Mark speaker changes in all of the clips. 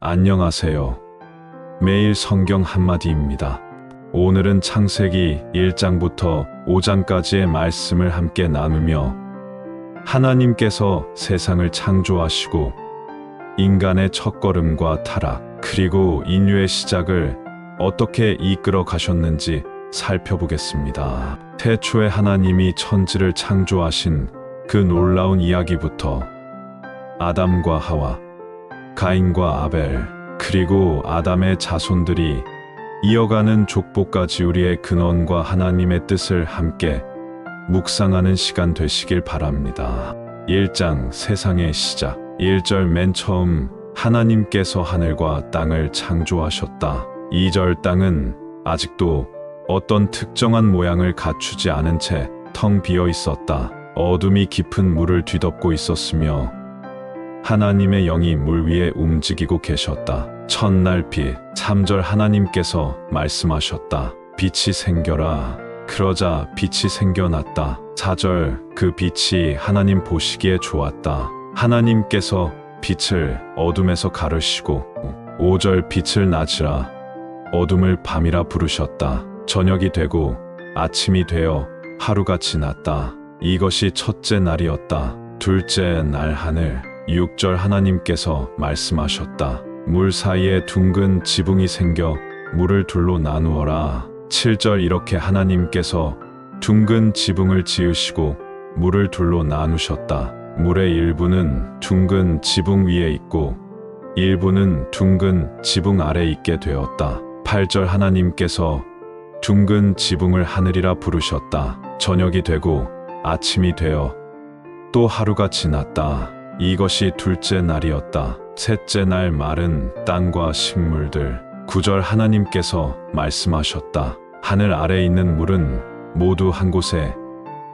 Speaker 1: 안녕하세요. 매일 성경 한마디입니다. 오늘은 창세기 1장부터 5장까지의 말씀을 함께 나누며 하나님께서 세상을 창조하시고 인간의 첫걸음과 타락, 그리고 인류의 시작을 어떻게 이끌어 가셨는지 살펴보겠습니다. 태초에 하나님이 천지를 창조하신 그 놀라운 이야기부터 아담과 하와, 가인과 아벨, 그리고 아담의 자손들이 이어가는 족보까지 우리의 근원과 하나님의 뜻을 함께 묵상하는 시간 되시길 바랍니다. 1장 세상의 시작. 1절 맨 처음 하나님께서 하늘과 땅을 창조하셨다. 2절 땅은 아직도 어떤 특정한 모양을 갖추지 않은 채 텅 비어 있었다. 어둠이 깊은 물을 뒤덮고 있었으며 하나님의 영이 물 위에 움직이고 계셨다. 첫날 빛. 3절 하나님께서 말씀하셨다. 빛이 생겨라. 그러자 빛이 생겨났다. 4절 그 빛이 하나님 보시기에 좋았다. 하나님께서 빛을 어둠에서 가르시고 5절 빛을 낮이라 어둠을 밤이라 부르셨다. 저녁이 되고 아침이 되어 하루가 지났다. 이것이 첫째 날이었다. 둘째 날 하늘. 6절 하나님께서 말씀하셨다. 물 사이에 둥근 지붕이 생겨 물을 둘로 나누어라. 7절 이렇게 하나님께서 둥근 지붕을 지으시고 물을 둘로 나누셨다. 물의 일부는 둥근 지붕 위에 있고 일부는 둥근 지붕 아래 있게 되었다. 8절 하나님께서 둥근 지붕을 하늘이라 부르셨다. 저녁이 되고 아침이 되어 또 하루가 지났다. 이것이 둘째 날이었다. 셋째 날 마른 땅과 식물들. 9절 하나님께서 말씀하셨다. 하늘 아래 있는 물은 모두 한 곳에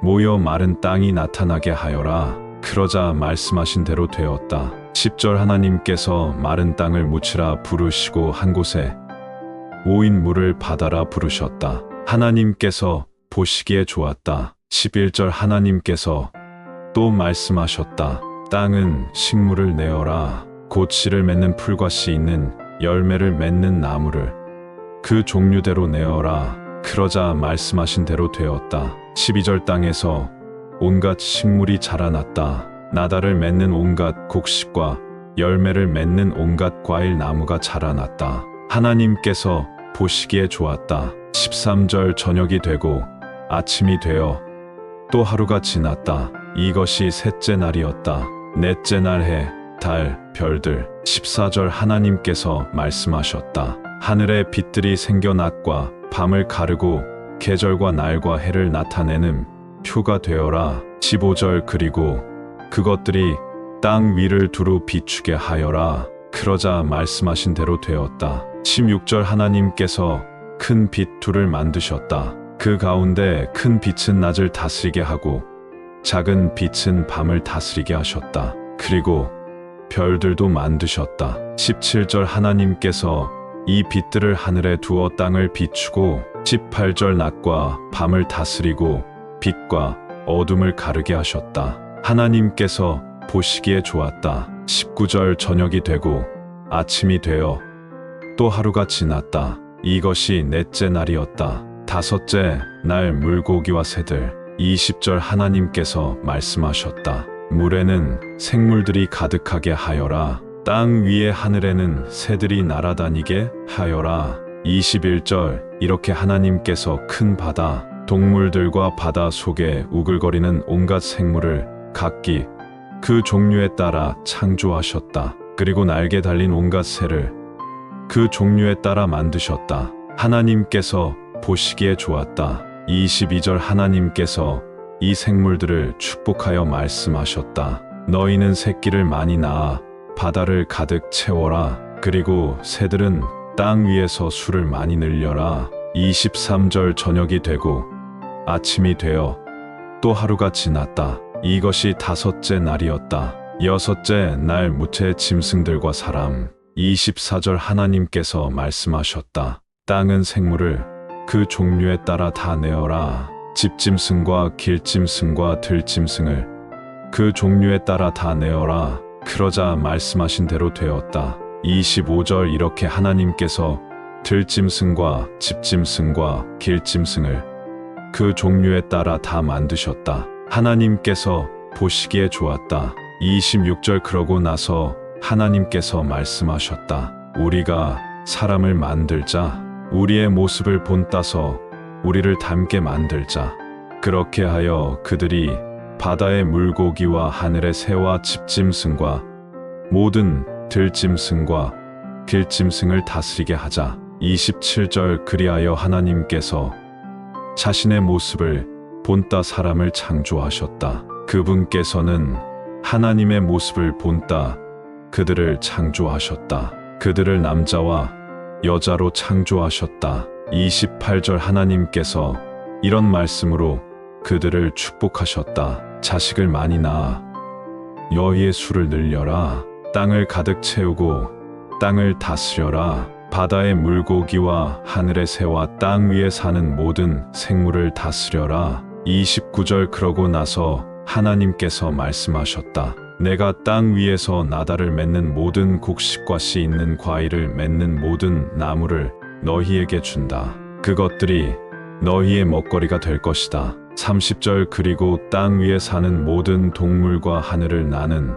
Speaker 1: 모여 마른 땅이 나타나게 하여라. 그러자 말씀하신 대로 되었다. 10절 하나님께서 마른 땅을 묻히라 부르시고 한 곳에 모인 물을 바다라 부르셨다. 하나님께서 보시기에 좋았다. 11절 하나님께서 또 말씀하셨다. 땅은 식물을 내어라. 곧 씨를 맺는 풀과 씨 있는 열매를 맺는 나무를 그 종류대로 내어라. 그러자 말씀하신 대로 되었다. 12절 땅에서 온갖 식물이 자라났다. 나달을 맺는 온갖 곡식과 열매를 맺는 온갖 과일 나무가 자라났다. 하나님께서 보시기에 좋았다. 13절 저녁이 되고 아침이 되어 또 하루가 지났다. 이것이 셋째 날이었다. 넷째 날 해, 달, 별들. 14절 하나님께서 말씀하셨다. 하늘의 빛들이 생겨 낮과 밤을 가르고 계절과 날과 해를 나타내는 표가 되어라. 15절 그리고 그것들이 땅 위를 두루 비추게 하여라. 그러자 말씀하신 대로 되었다. 16절 하나님께서 큰 빛 둘을 만드셨다. 그 가운데 큰 빛은 낮을 다스리게 하고 작은 빛은 밤을 다스리게 하셨다. 그리고 별들도 만드셨다. 17절 하나님께서 이 빛들을 하늘에 두어 땅을 비추고 18절 낮과 밤을 다스리고 빛과 어둠을 가르게 하셨다. 하나님께서 보시기에 좋았다. 19절 저녁이 되고 아침이 되어 또 하루가 지났다. 이것이 넷째 날이었다. 다섯째 날 물고기와 새들. 20절 하나님께서 말씀하셨다. 물에는 생물들이 가득하게 하여라. 땅 위에 하늘에는 새들이 날아다니게 하여라. 21절 이렇게 하나님께서 큰 바다, 동물들과 바다 속에 우글거리는 온갖 생물을 각기 그 종류에 따라 창조하셨다. 그리고 날개 달린 온갖 새를 그 종류에 따라 만드셨다. 하나님께서 보시기에 좋았다. 22절 하나님께서 이 생물들을 축복하여 말씀하셨다. 너희는 새끼를 많이 낳아 바다를 가득 채워라. 그리고 새들은 땅 위에서 수를 많이 늘려라. 23절 저녁이 되고 아침이 되어 또 하루가 지났다. 이것이 다섯째 날이었다. 여섯째 날 무채 짐승들과 사람. 24절 하나님께서 말씀하셨다. 땅은 생물을 그 종류에 따라 다 내어라. 집짐승과 길짐승과 들짐승을 그 종류에 따라 다 내어라. 그러자 말씀하신 대로 되었다. 25절 이렇게 하나님께서 들짐승과 집짐승과 길짐승을 그 종류에 따라 다 만드셨다. 하나님께서 보시기에 좋았다. 26절 그러고 나서 하나님께서 말씀하셨다. 우리가 사람을 만들자. 우리의 모습을 본따서 우리를 닮게 만들자. 그렇게 하여 그들이 바다의 물고기와 하늘의 새와 집짐승과 모든 들짐승과 길짐승을 다스리게 하자. 27절 그리하여 하나님께서 자신의 모습을 본따 사람을 창조하셨다. 그분께서는 하나님의 모습을 본따 그들을 창조하셨다. 그들을 남자와 여자로 창조하셨다. 28절 하나님께서 이런 말씀으로 그들을 축복하셨다. 자식을 많이 낳아 여의 수를 늘려라. 땅을 가득 채우고 땅을 다스려라. 바다의 물고기와 하늘의 새와 땅 위에 사는 모든 생물을 다스려라. 29절 그러고 나서 하나님께서 말씀하셨다. 내가 땅 위에서 나달을 맺는 모든 곡식과 씨 있는 과일을 맺는 모든 나무를 너희에게 준다. 그것들이 너희의 먹거리가 될 것이다. 30절 그리고 땅 위에 사는 모든 동물과 하늘을 나는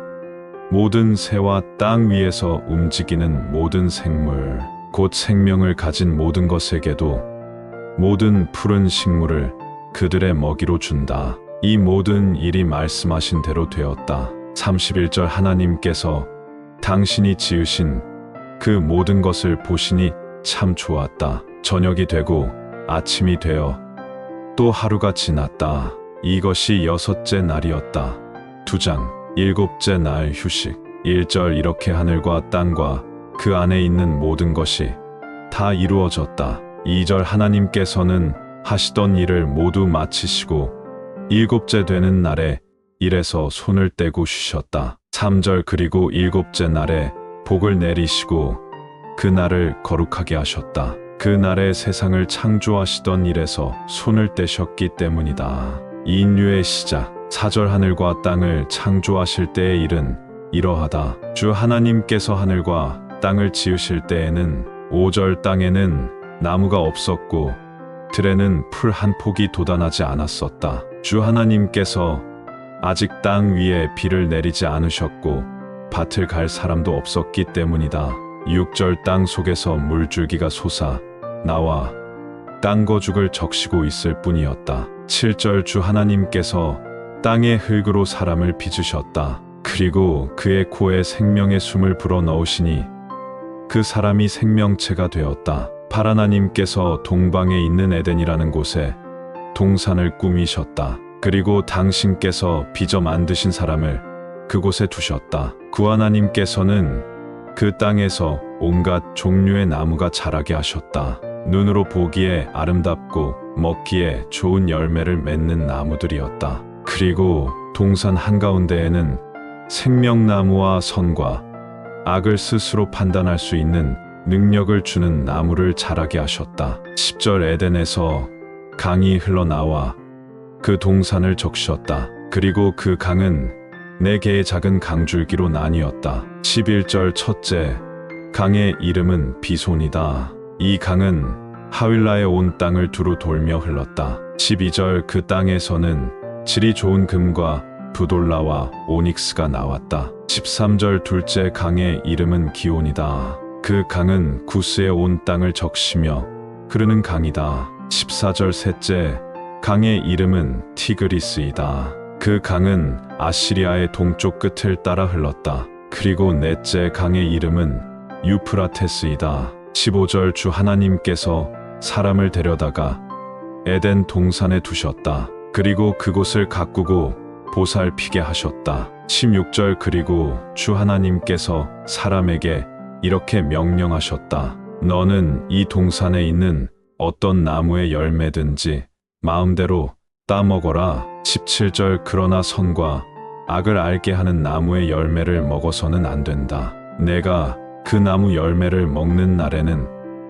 Speaker 1: 모든 새와 땅 위에서 움직이는 모든 생물 곧 생명을 가진 모든 것에게도 모든 푸른 식물을 그들의 먹이로 준다. 이 모든 일이 말씀하신 대로 되었다. 31절 하나님께서 당신이 지으신 그 모든 것을 보시니 참 좋았다. 저녁이 되고 아침이 되어 또 하루가 지났다. 이것이 여섯째 날이었다. 2장 7째 날 휴식. 1절 이렇게 하늘과 땅과 그 안에 있는 모든 것이 다 이루어졌다. 2절 하나님께서는 하시던 일을 모두 마치시고 7째 되는 날에 일에서 손을 떼고 쉬셨다. 3절 그리고 7째 날에 복을 내리시고 그 날을 거룩하게 하셨다. 그 날에 세상을 창조하시던 일에서 손을 떼셨기 때문이다. 인류의 시작. 4절 하늘과 땅을 창조하실 때의 일은 이러하다. 주 하나님께서 하늘과 땅을 지으실 때에는 5절 땅에는 나무가 없었고 들에는 풀 한 폭이 돋아나지 않았었다. 주 하나님께서 아직 땅 위에 비를 내리지 않으셨고 밭을 갈 사람도 없었기 때문이다. 6절 땅 속에서 물줄기가 솟아 나와 땅 거죽을 적시고 있을 뿐이었다. 7절 주 하나님께서 땅의 흙으로 사람을 빚으셨다. 그리고 그의 코에 생명의 숨을 불어넣으시니 그 사람이 생명체가 되었다. 하나님께서 동방에 있는 에덴이라는 곳에 동산을 꾸미셨다. 그리고 당신께서 빚어 만드신 사람을 그곳에 두셨다. 하나님께서는 그 땅에서 온갖 종류의 나무가 자라게 하셨다. 눈으로 보기에 아름답고 먹기에 좋은 열매를 맺는 나무들이었다. 그리고 동산 한가운데에는 생명나무와 선과 악을 스스로 판단할 수 있는 능력을 주는 나무를 자라게 하셨다. 10절 에덴에서 강이 흘러나와 그 동산을 적셨다. 그리고 그 강은 4개의 작은 강줄기로 나뉘었다. 11절 첫째 강의 이름은 비손이다. 이 강은 하윌라의 온 땅을 두루 돌며 흘렀다. 12절 그 땅에서는 질이 좋은 금과 부돌라와 오닉스가 나왔다. 13절 둘째 강의 이름은 기온이다. 그 강은 구스의 온 땅을 적시며 흐르는 강이다. 14절 셋째 강의 이름은 티그리스이다. 그 강은 아시리아의 동쪽 끝을 따라 흘렀다. 그리고 넷째 강의 이름은 유프라테스이다. 15절 주 하나님께서 사람을 데려다가 에덴 동산에 두셨다. 그리고 그곳을 가꾸고 보살피게 하셨다. 16절 그리고 주 하나님께서 사람에게 이렇게 명령하셨다. 너는 이 동산에 있는 어떤 나무의 열매든지 마음대로 따먹어라. 17절 그러나 선과 악을 알게 하는 나무의 열매를 먹어서는 안 된다. 내가 그 나무 열매를 먹는 날에는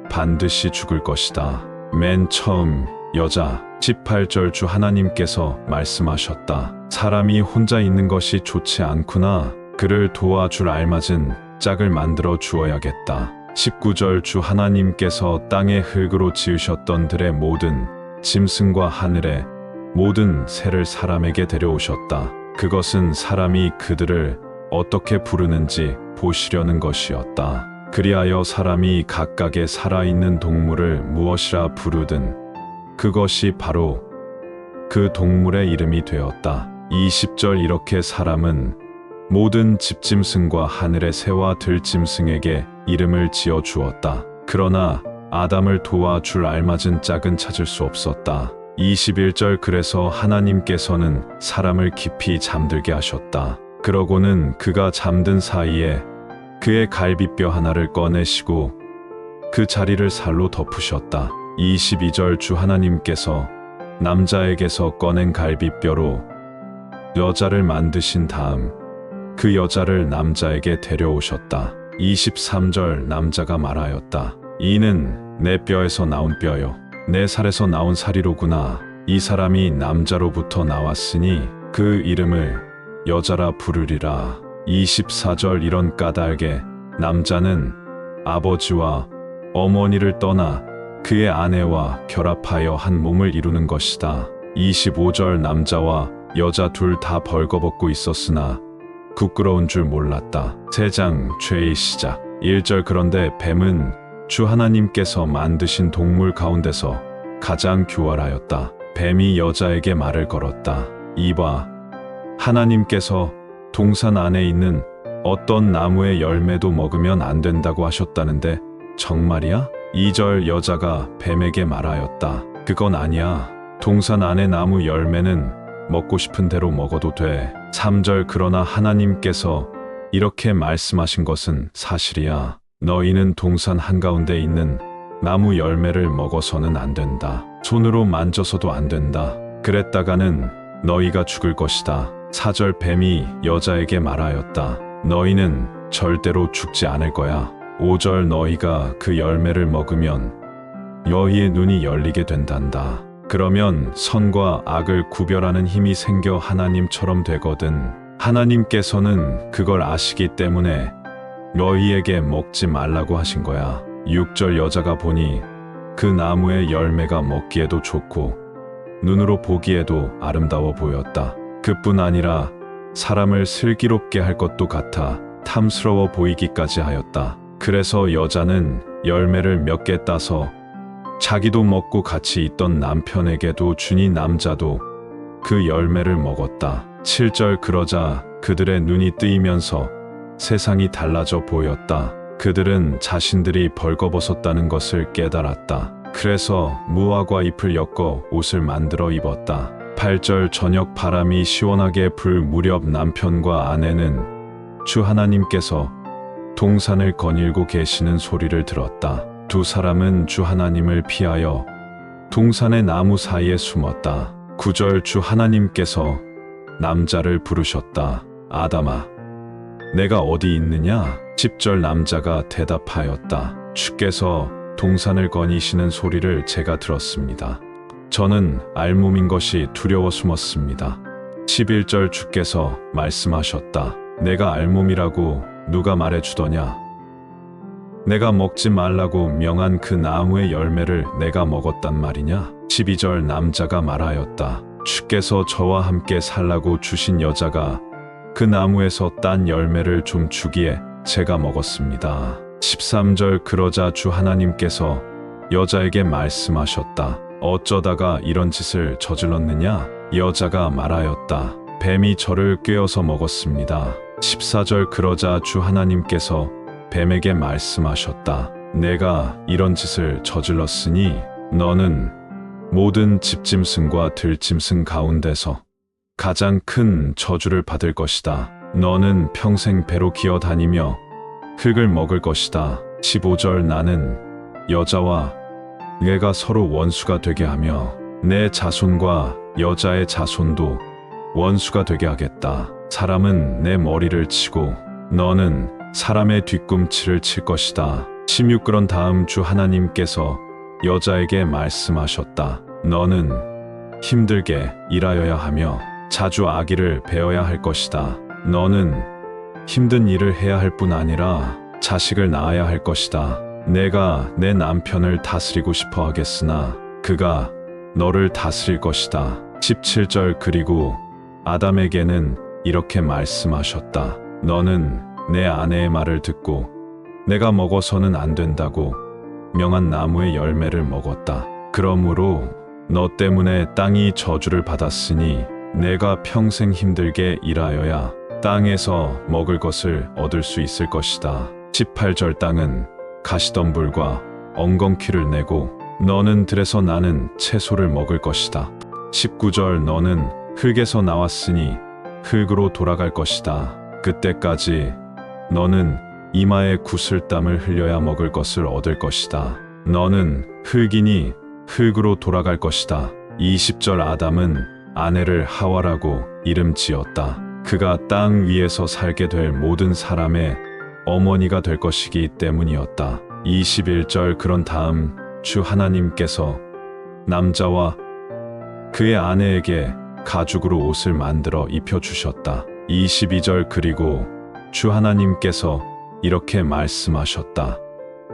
Speaker 1: 반드시 죽을 것이다. 맨 처음 여자. 18절 주 하나님께서 말씀하셨다. 사람이 혼자 있는 것이 좋지 않구나. 그를 도와줄 알맞은 짝을 만들어 주어야겠다. 19절 주 하나님께서 땅의 흙으로 지으셨던 들의 모든 짐승과 하늘의 모든 새를 사람에게 데려오셨다. 그것은 사람이 그들을 어떻게 부르는지 보시려는 것이었다. 그리하여 사람이 각각의 살아있는 동물을 무엇이라 부르든 그것이 바로 그 동물의 이름이 되었다. 20절 이렇게 사람은 모든 집짐승과 하늘의 새와 들짐승에게 이름을 지어 주었다. 그러나 아담을 도와줄 알맞은 짝은 찾을 수 없었다. 21절 그래서 하나님께서는 사람을 깊이 잠들게 하셨다. 그러고는 그가 잠든 사이에 그의 갈비뼈 하나를 꺼내시고 그 자리를 살로 덮으셨다. 22절 주 하나님께서 남자에게서 꺼낸 갈비뼈로 여자를 만드신 다음 그 여자를 남자에게 데려오셨다. 23절 남자가 말하였다. 이는 내 뼈에서 나온 뼈요 내 살에서 나온 살이로구나. 이 사람이 남자로부터 나왔으니 그 이름을 여자라 부르리라. 24절 이런 까닭에 남자는 아버지와 어머니를 떠나 그의 아내와 결합하여 한 몸을 이루는 것이다. 25절 남자와 여자 둘 다 벌거벗고 있었으나 부끄러운 줄 몰랐다. 세 장 죄의 시작. 1절 그런데 뱀은 주 하나님께서 만드신 동물 가운데서 가장 교활하였다. 뱀이 여자에게 말을 걸었다. 이봐, 하나님께서 동산 안에 있는 어떤 나무의 열매도 먹으면 안 된다고 하셨다는데 정말이야? 2절 여자가 뱀에게 말하였다. 그건 아니야. 동산 안의 나무 열매는 먹고 싶은 대로 먹어도 돼. 3절 그러나 하나님께서 이렇게 말씀하신 것은 사실이야. 너희는 동산 한가운데 있는 나무 열매를 먹어서는 안 된다. 손으로 만져서도 안 된다. 그랬다가는 너희가 죽을 것이다. 4절 뱀이 여자에게 말하였다. 너희는 절대로 죽지 않을 거야. 5절 너희가 그 열매를 먹으면 너희의 눈이 열리게 된단다. 그러면 선과 악을 구별하는 힘이 생겨 하나님처럼 되거든. 하나님께서는 그걸 아시기 때문에 너희에게 먹지 말라고 하신 거야. 6절 여자가 보니 그 나무의 열매가 먹기에도 좋고 눈으로 보기에도 아름다워 보였다. 그뿐 아니라 사람을 슬기롭게 할 것도 같아 탐스러워 보이기까지 하였다. 그래서 여자는 열매를 몇 개 따서 자기도 먹고 같이 있던 남편에게도 주니 남자도 그 열매를 먹었다. 7절 그러자 그들의 눈이 뜨이면서 세상이 달라져 보였다. 그들은 자신들이 벌거벗었다는 것을 깨달았다. 그래서 무화과 잎을 엮어 옷을 만들어 입었다. 8절 저녁 바람이 시원하게 불 무렵 남편과 아내는 주 하나님께서 동산을 거닐고 계시는 소리를 들었다. 두 사람은 주 하나님을 피하여 동산의 나무 사이에 숨었다. 9절 주 하나님께서 남자를 부르셨다. 아담아, 내가 어디 있느냐? 10절 남자가 대답하였다. 주께서 동산을 거니시는 소리를 제가 들었습니다. 저는 알몸인 것이 두려워 숨었습니다. 11절 주께서 말씀하셨다. 내가 알몸이라고 누가 말해주더냐? 내가 먹지 말라고 명한 그 나무의 열매를 내가 먹었단 말이냐? 12절 남자가 말하였다. 주께서 저와 함께 살라고 주신 여자가 그 나무에서 딴 열매를 좀 주기에 제가 먹었습니다. 13절 그러자 주 하나님께서 여자에게 말씀하셨다. 어쩌다가 이런 짓을 저질렀느냐? 여자가 말하였다. 뱀이 저를 꿰어서 먹었습니다. 14절 그러자 주 하나님께서 뱀에게 말씀하셨다. 내가 이런 짓을 저질렀으니 너는 모든 집짐승과 들짐승 가운데서 가장 큰 저주를 받을 것이다. 너는 평생 배로 기어다니며 흙을 먹을 것이다. 15절 나는 여자와 내가 서로 원수가 되게 하며 내 자손과 여자의 자손도 원수가 되게 하겠다. 사람은 내 머리를 치고 너는 사람의 뒤꿈치를 칠 것이다. 16 그런 다음 주 하나님께서 여자에게 말씀하셨다. 너는 힘들게 일하여야 하며 자주 아기를 베어야 할 것이다. 너는 힘든 일을 해야 할 뿐 아니라 자식을 낳아야 할 것이다. 내가 내 남편을 다스리고 싶어 하겠으나 그가 너를 다스릴 것이다. 17절 그리고 아담에게는 이렇게 말씀하셨다. 너는 내 아내의 말을 듣고 내가 먹어서는 안 된다고 명한 나무의 열매를 먹었다. 그러므로 너 때문에 땅이 저주를 받았으니 내가 평생 힘들게 일하여야 땅에서 먹을 것을 얻을 수 있을 것이다. 18절 땅은 가시덤불과 엉겅퀴를 내고 너는 들에서 나는 채소를 먹을 것이다. 19절 너는 흙에서 나왔으니 흙으로 돌아갈 것이다. 그때까지 너는 이마에 구슬땀을 흘려야 먹을 것을 얻을 것이다. 너는 흙이니 흙으로 돌아갈 것이다. 20절 아담은 아내를 하와라고 이름 지었다. 그가 땅 위에서 살게 될 모든 사람의 어머니가 될 것이기 때문이었다. 21절 그런 다음 주 하나님께서 남자와 그의 아내에게 가죽으로 옷을 만들어 입혀주셨다. 22절 그리고 주 하나님께서 이렇게 말씀하셨다.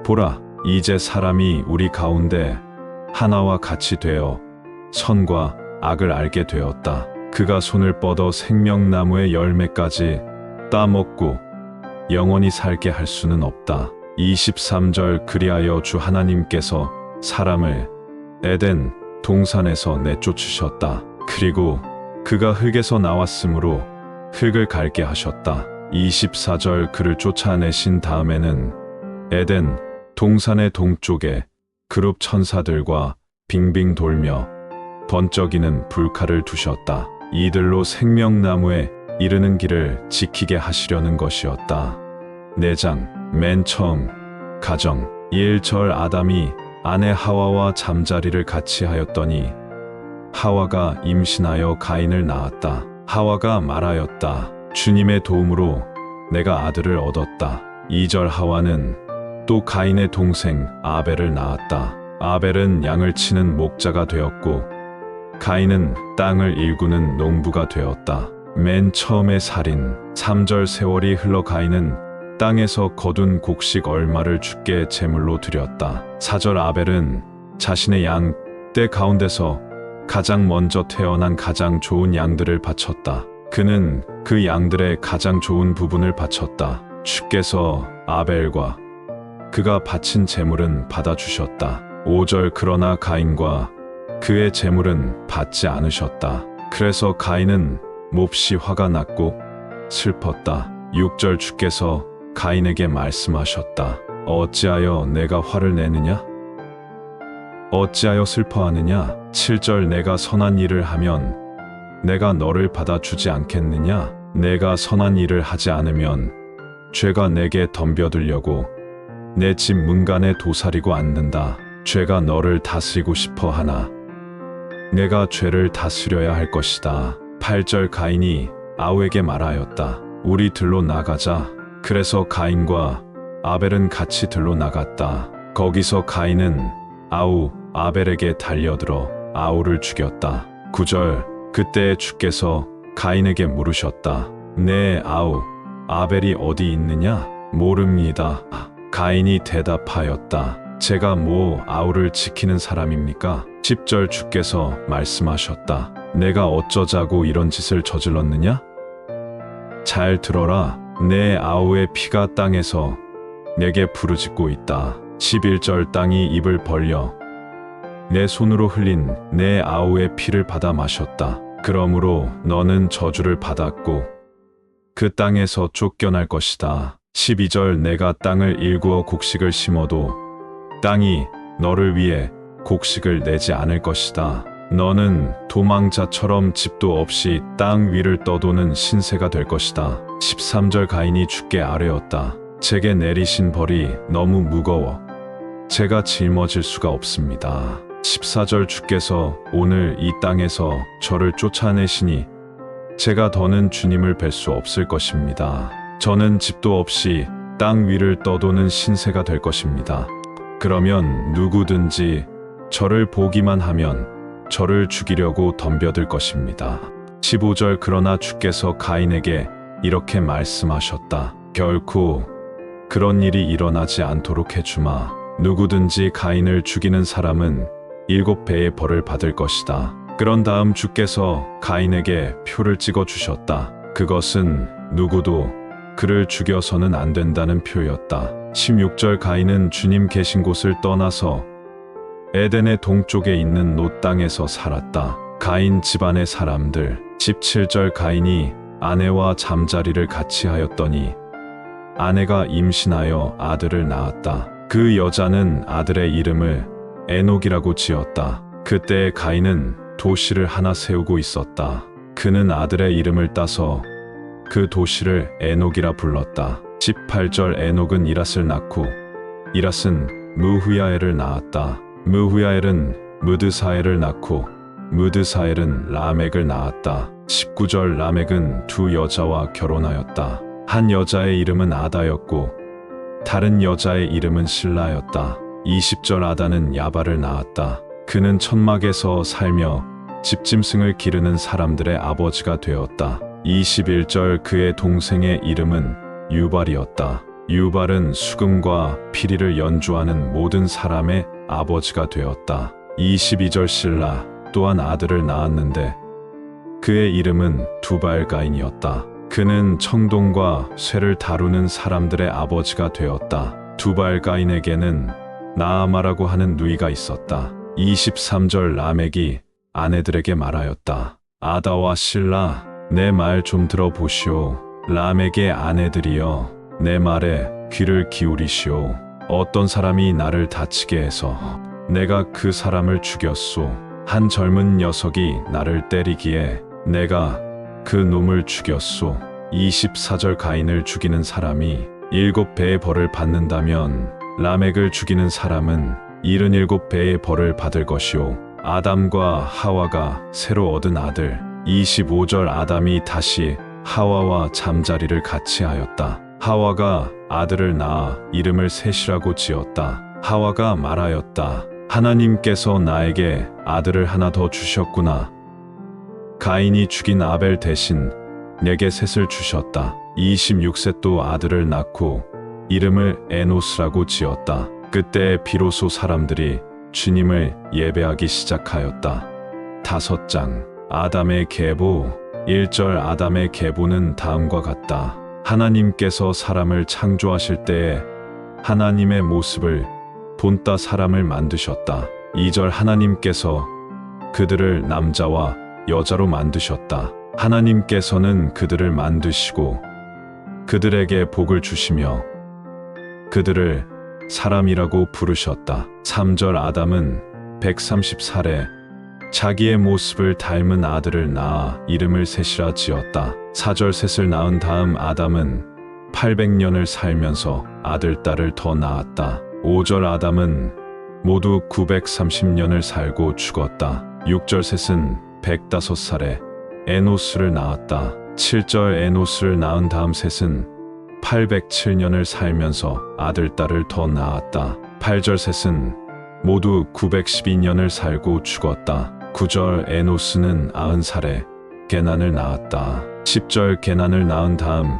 Speaker 1: 보라, 이제 사람이 우리 가운데 하나와 같이 되어 선과 악을 알게 되었다. 그가 손을 뻗어 생명나무의 열매까지 따먹고 영원히 살게 할 수는 없다. 23절 그리하여 주 하나님께서 사람을 에덴 동산에서 내쫓으셨다. 그리고 그가 흙에서 나왔으므로 흙을 갈게 하셨다. 24절 그를 쫓아내신 다음에는 에덴 동산의 동쪽에 그룹 천사들과 빙빙 돌며 번쩍이는 불칼을 두셨다. 이들로 생명나무에 이르는 길을 지키게 하시려는 것이었다. 4장 맨 처음 가정 1절 아담이 아내 하와와 잠자리를 같이 하였더니 하와가 임신하여 가인을 낳았다. 하와가 말하였다. 주님의 도움으로 내가 아들을 얻었다. 2절 하와는 또 가인의 동생 아벨을 낳았다. 아벨은 양을 치는 목자가 되었고 가인은 땅을 일구는 농부가 되었다. 맨 처음의 살인 3절 세월이 흘러 가인은 땅에서 거둔 곡식 얼마를 주께 제물로 드렸다. 4절 아벨은 자신의 양 떼 가운데서 가장 먼저 태어난 가장 좋은 양들을 바쳤다. 그는 그 양들의 가장 좋은 부분을 바쳤다. 주께서 아벨과 그가 바친 제물은 받아주셨다. 5절 그러나 가인과 그의 제물은 받지 않으셨다. 그래서 가인은 몹시 화가 났고 슬펐다. 6절 주께서 가인에게 말씀하셨다. 어찌하여 내가 화를 내느냐? 어찌하여 슬퍼하느냐? 7절 내가 선한 일을 하면 내가 너를 받아주지 않겠느냐? 내가 선한 일을 하지 않으면 죄가 내게 덤벼들려고 내 집 문간에 도사리고 앉는다. 죄가 너를 다스리고 싶어 하나 내가 죄를 다스려야 할 것이다. 8절 가인이 아우에게 말하였다. 우리 들로 나가자. 그래서 가인과 아벨은 같이 들로 나갔다. 거기서 가인은 아우 아벨에게 달려들어 아우를 죽였다. 9절 그때 주께서 가인에게 물으셨다. 내 아우 아벨이 어디 있느냐? 모릅니다. 가인이 대답하였다. 제가 뭐 아우를 지키는 사람입니까? 10절 주께서 말씀하셨다. 내가 어쩌자고 이런 짓을 저질렀느냐? 잘 들어라. 내 아우의 피가 땅에서 내게 부르짖고 있다. 11절 땅이 입을 벌려 내 손으로 흘린 내 아우의 피를 받아 마셨다. 그러므로 너는 저주를 받았고 그 땅에서 쫓겨날 것이다. 12절 내가 땅을 일구어 곡식을 심어도 땅이 너를 위해 곡식을 내지 않을 것이다. 너는 도망자처럼 집도 없이 땅 위를 떠도는 신세가 될 것이다. 13절 가인이 주께 아뢰었다. 제게 내리신 벌이 너무 무거워 제가 짊어질 수가 없습니다. 14절 주께서 오늘 이 땅에서 저를 쫓아내시니 제가 더는 주님을 뵐 수 없을 것입니다. 저는 집도 없이 땅 위를 떠도는 신세가 될 것입니다. 그러면 누구든지 저를 보기만 하면 저를 죽이려고 덤벼들 것입니다. 15절 그러나 주께서 가인에게 이렇게 말씀하셨다. 결코 그런 일이 일어나지 않도록 해주마. 누구든지 가인을 죽이는 사람은 7배의 벌을 받을 것이다. 그런 다음 주께서 가인에게 표를 찍어 주셨다. 그것은 누구도 그를 죽여서는 안 된다는 표였다. 16절 가인은 주님 계신 곳을 떠나서 에덴의 동쪽에 있는 노 땅에서 살았다. 가인 집안의 사람들. 17절 가인이 아내와 잠자리를 같이 하였더니 아내가 임신하여 아들을 낳았다. 그 여자는 아들의 이름을 에녹이라고 지었다. 그때 가인은 도시를 하나 세우고 있었다. 그는 아들의 이름을 따서 그 도시를 에녹이라 불렀다. 18절 에녹은 이랏을 낳고 이랏은 무후야엘을 낳았다. 무후야엘은 무드사엘을 낳고 무드사엘은 라멕을 낳았다. 19절 라멕은 두 여자와 결혼하였다. 한 여자의 이름은 아다였고 다른 여자의 이름은 실라였다. 20절 아다는 야발을 낳았다. 그는 천막에서 살며 집짐승을 기르는 사람들의 아버지가 되었다. 21절 그의 동생의 이름은 유발이었다. 유발은 수금과 피리를 연주하는 모든 사람의 아버지가 되었다. 22절 실라 또한 아들을 낳았는데 그의 이름은 두발가인이었다. 그는 청동과 쇠를 다루는 사람들의 아버지가 되었다. 두발가인에게는 나아마라고 하는 누이가 있었다. 23절 라멕이 아내들에게 말하였다. 아다와 실라, 내 말 좀 들어보시오. 라멕의 아내들이여, 내 말에 귀를 기울이시오. 어떤 사람이 나를 다치게 해서 내가 그 사람을 죽였소. 한 젊은 녀석이 나를 때리기에 내가 그 놈을 죽였소. 24절 가인을 죽이는 사람이 7배의 벌을 받는다면 라멕을 죽이는 사람은 77배의 벌을 받을 것이요. 아담과 하와가 새로 얻은 아들. 25절 아담이 다시 하와와 잠자리를 같이 하였다. 하와가 아들을 낳아 이름을 셋이라고 지었다. 하와가 말하였다. 하나님께서 나에게 아들을 하나 더 주셨구나. 가인이 죽인 아벨 대신 내게 셋을 주셨다. 26세 또 아들을 낳고 이름을 에노스라고 지었다. 그때 비로소 사람들이 주님을 예배하기 시작하였다. 5장 아담의 계보. 1절 아담의 계보는 다음과 같다. 하나님께서 사람을 창조하실 때에 하나님의 모습을 본따 사람을 만드셨다. 2절 하나님께서 그들을 남자와 여자로 만드셨다. 하나님께서는 그들을 만드시고 그들에게 복을 주시며 그들을 사람이라고 부르셨다. 3절 아담은 130살에 자기의 모습을 닮은 아들을 낳아 이름을 셋이라 지었다. 4절 셋을 낳은 다음 아담은 800년을 살면서 아들, 딸을 더 낳았다. 5절 아담은 모두 930년을 살고 죽었다. 6절 셋은 105살에 에노스를 낳았다. 7절 에노스를 낳은 다음 셋은 807년을 살면서 아들, 딸을 더 낳았다. 8절 셋은 모두 912년을 살고 죽었다. 9절 에노스는 90살에 게난을 낳았다. 10절 게난을 낳은 다음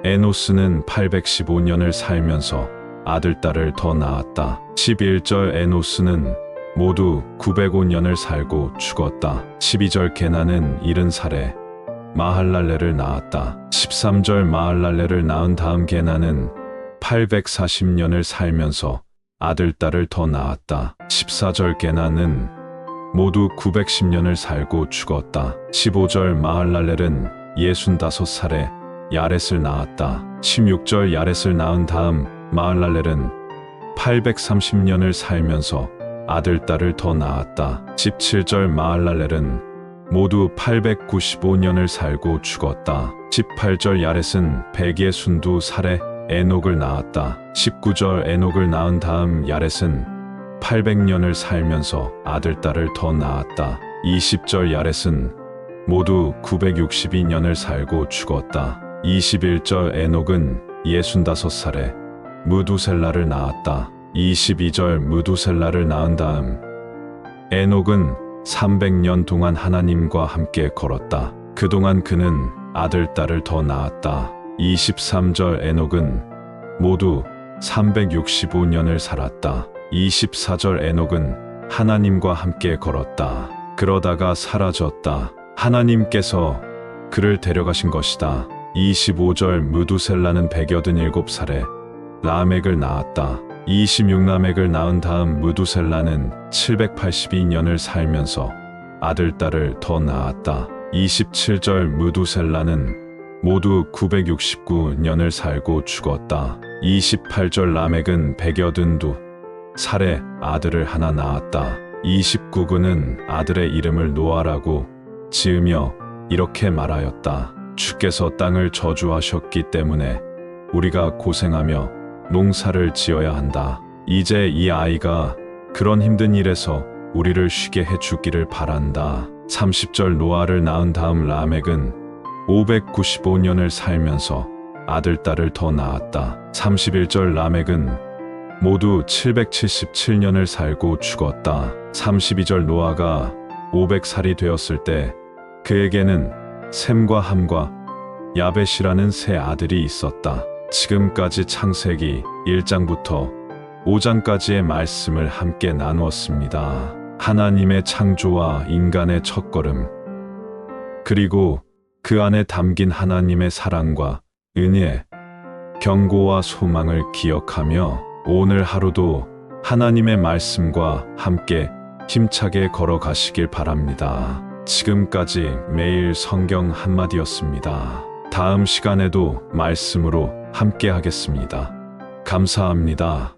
Speaker 1: 에노스는 815년을 살면서 아들, 딸을 더 낳았다. 11절 에노스는 모두 905년을 살고 죽었다. 12절 게난은 70살에 마할랄레를 낳았다. 13절 마할랄레를 낳은 다음 게난은 840년을 살면서 아들, 딸을 더 낳았다. 14절 게난은 모두 910년을 살고 죽었다. 15절 마할랄렐은 65살에 야렛을 낳았다. 16절 야렛을 낳은 다음 마할랄렐은 830년을 살면서 아들, 딸을 더 낳았다. 17절 마할랄렐은 모두 895년을 살고 죽었다. 18절 야렛은 162살에 에녹을 낳았다. 19절 에녹을 낳은 다음 야렛은 800년을 살면서 아들, 딸을 더 낳았다. 20절 야렛은 모두 962년을 살고 죽었다. 21절 에녹은 65살에 무두셀라를 낳았다. 22절 무두셀라를 낳은 다음 에녹은 300년 동안 하나님과 함께 걸었다. 그동안 그는 아들, 딸을 더 낳았다. 23절 에녹은 모두 365년을 살았다. 24절 에녹은 하나님과 함께 걸었다. 그러다가 사라졌다. 하나님께서 그를 데려가신 것이다. 25절 무두셀라는 187살에 라멕을 낳았다. 26라멕을 낳은 다음 무두셀라는 782년을 살면서 아들, 딸을 더 낳았다. 27절 무두셀라는 모두 969년을 살고 죽었다. 28절 라멕은 182살에 아들을 하나 낳았다. 29구는 아들의 이름을 노아라고 지으며 이렇게 말하였다. 주께서 땅을 저주하셨기 때문에 우리가 고생하며 농사를 지어야 한다. 이제 이 아이가 그런 힘든 일에서 우리를 쉬게 해주기를 바란다. 30절 노아를 낳은 다음 라멕은 595년을 살면서 아들, 딸을 더 낳았다. 31절 라멕은 모두 777년을 살고 죽었다. 32절 노아가 500살이 되었을 때 그에게는 셈과 함과 야벳이라는 세 아들이 있었다. 지금까지 창세기 1장부터 5장까지의 말씀을 함께 나누었습니다. 하나님의 창조와 인간의 첫걸음, 그리고 그 안에 담긴 하나님의 사랑과 은혜, 경고와 소망을 기억하며 오늘 하루도 하나님의 말씀과 함께 힘차게 걸어가시길 바랍니다. 지금까지 매일 성경 한마디였습니다. 다음 시간에도 말씀으로 함께 하겠습니다. 감사합니다.